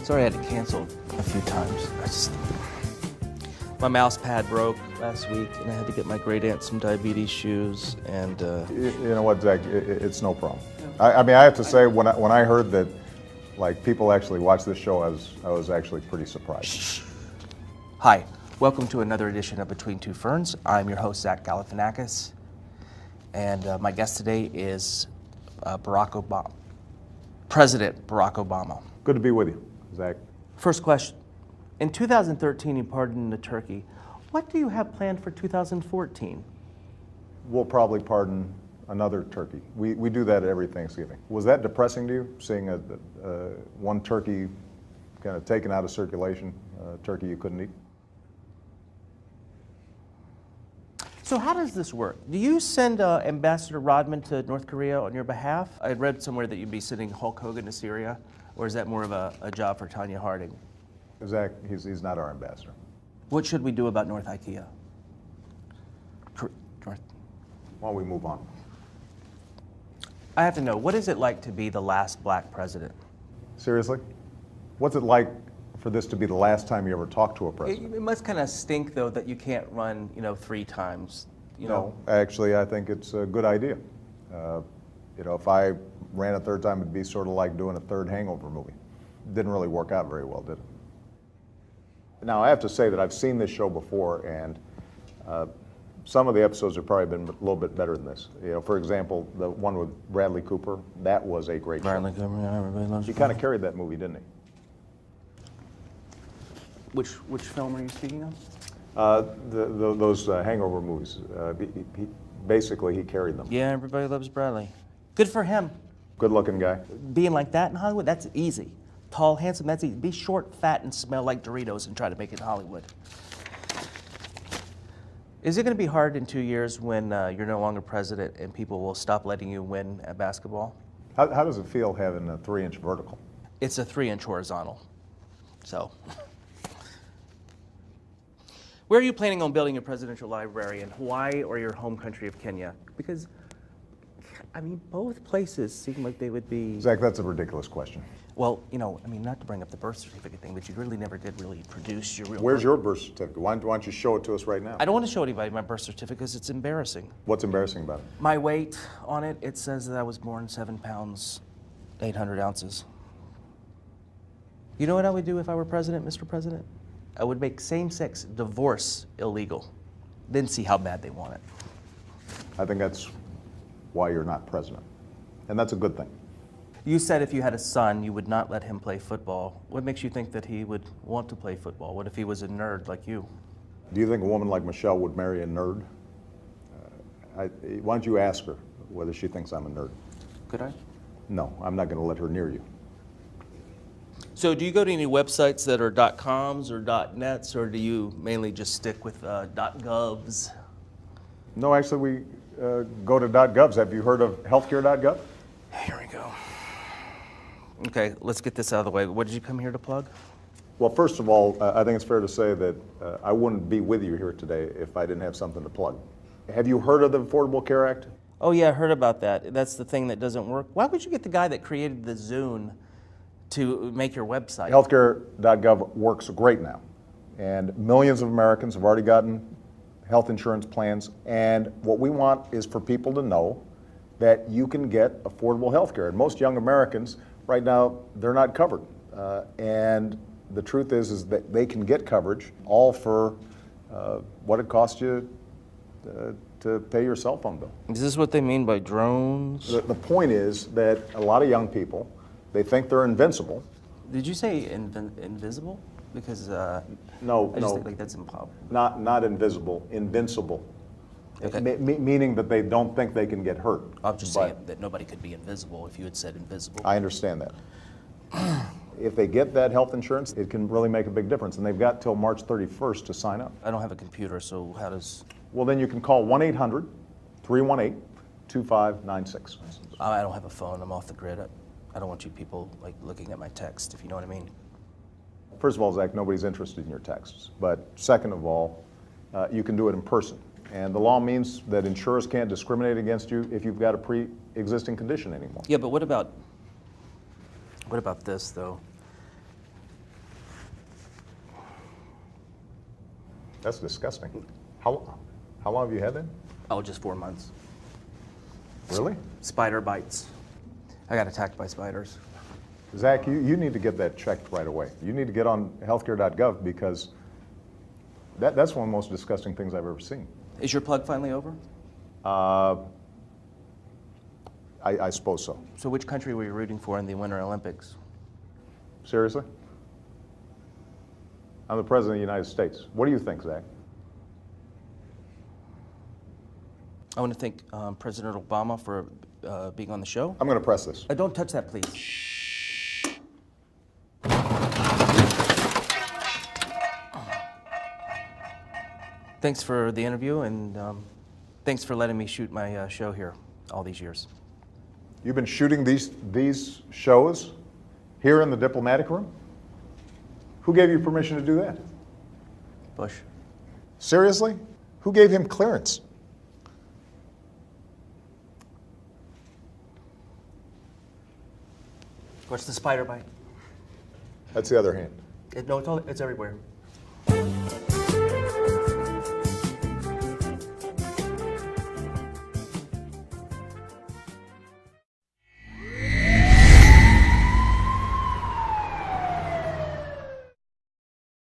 Sorry I had to cancel a few times. My mouse pad broke last week, and I had to get my great aunt some diabetes shoes, and... You know what, Zach, it's no problem. I mean, I have to say, when I heard that, like, people actually watch this show, I was actually pretty surprised. Shh. Hi, welcome to another edition of Between Two Ferns. I'm your host, Galifianakis, and my guest today is President Barack Obama. Good to be with you, Zach. First question. In 2013, you pardoned the turkey. What do you have planned for 2014? We'll probably pardon another turkey. We do that every Thanksgiving. Was that depressing to you, seeing one turkey kind of taken out of circulation, a turkey you couldn't eat? So how does this work? Do you send Ambassador Rodman to North Korea on your behalf? I read somewhere that you'd be sending Hulk Hogan to Syria, or is that more of a job for Tanya Harding? Zach, he's not our ambassador. What should we do about North IKEA? North. Why don't we move on? I have to know, what is it like to be the last black president? Seriously? What's it like for this to be the last time you ever talked to a president? It must kind of stink, though, that you can't run, 3 times. No, actually, I think it's a good idea. If I ran a third time, it'd be sort of like doing a third Hangover movie. Didn't really work out very well, did it? Now, I have to say that I've seen this show before, and some of the episodes have probably been a little bit better than this. For example, the one with Bradley Cooper, that was a great show. Bradley Cooper, yeah, everybody loves He kind of carried that movie, didn't he? Which film are you speaking of? Those Hangover movies. Basically, he carried them. Yeah, everybody loves Bradley. Good for him. Good-looking guy. Being like that in Hollywood, that's easy. Tall, handsome, that's easy. Be short, fat, and smell like Doritos and try to make it in Hollywood. Is it going to be hard in 2 years when you're no longer president and people will stop letting you win at basketball? How does it feel having a 3-inch vertical? It's a 3-inch horizontal. So, where are you planning on building a presidential library, in Hawaii or your home country of Kenya? Because, I mean, both places seem like they would be... Zach, that's a ridiculous question. Well, not to bring up the birth certificate thing, but you really never did produce your real... Where's your birth certificate? Why don't you show it to us right now? I don't want to show anybody my birth certificate because it's embarrassing. What's embarrassing about it? My weight on it, it says that I was born 7 pounds, 800 ounces. You know what I would do if I were president, Mr. President? I would make same-sex divorce illegal, then see how bad they want it. I think that's why you're not president, and that's a good thing. You said if you had a son, you would not let him play football. What makes you think that he would want to play football? What if he was a nerd like you? Do you think a woman like Michelle would marry a nerd? Why don't you ask her whether she thinks I'm a nerd? Could I? No, I'm not going to let her near you. So do you go to any websites that are .coms or .nets, or do you mainly just stick with .govs? No, actually, we go to .govs. Have you heard of healthcare.gov? Here we go. Okay, let's get this out of the way. What did you come here to plug? Well, first of all, I think it's fair to say that I wouldn't be with you here today if I didn't have something to plug. Have you heard of the Affordable Care Act? Oh yeah, I heard about that. That's the thing that doesn't work. Why would you get the guy that created the Zune to make your website? Healthcare.gov works great now, and millions of Americans have already gotten health insurance plans, and what we want is for people to know that you can get affordable health care. And most young Americans, right now, they're not covered. And the truth is that they can get coverage all for what it costs you to pay your cell phone bill. Is this what they mean by drones? The point is that a lot of young people, they think they're invincible. Did you say invisible? Because no, I just think like that's impossible. Not invisible, invincible. Okay. Meaning that they don't think they can get hurt. I'm just saying that nobody could be invisible if you had said invisible. I understand that. If they get that health insurance, it can really make a big difference, and they've got till March 31st to sign up. I don't have a computer, so how does... Well, then you can call 1-800-318-2596. I don't have a phone. I'm off the grid. I don't want you people like looking at my text, if you know what I mean. First of all, Zach, nobody's interested in your texts. But second of all, you can do it in person. And the law means that insurers can't discriminate against you if you've got a pre-existing condition anymore. Yeah, but what about this, though? That's disgusting. How long have you had that? Oh, just 4 months. Really? Spider bites. I got attacked by spiders. Zach, you need to get that checked right away. You need to get on healthcare.gov because that's one of the most disgusting things I've ever seen. Is your plug finally over? I suppose so. So which country were you rooting for in the Winter Olympics? Seriously? I'm the President of the United States. What do you think, Zach? I want to thank President Obama for being on the show. I'm going to press this. Don't touch that, please. Thanks for the interview, and thanks for letting me shoot my show here all these years. You've been shooting these shows here in the diplomatic room? Who gave you permission to do that? Bush. Seriously? Who gave him clearance? What's the spider bite? That's the other hand. No, it's everywhere.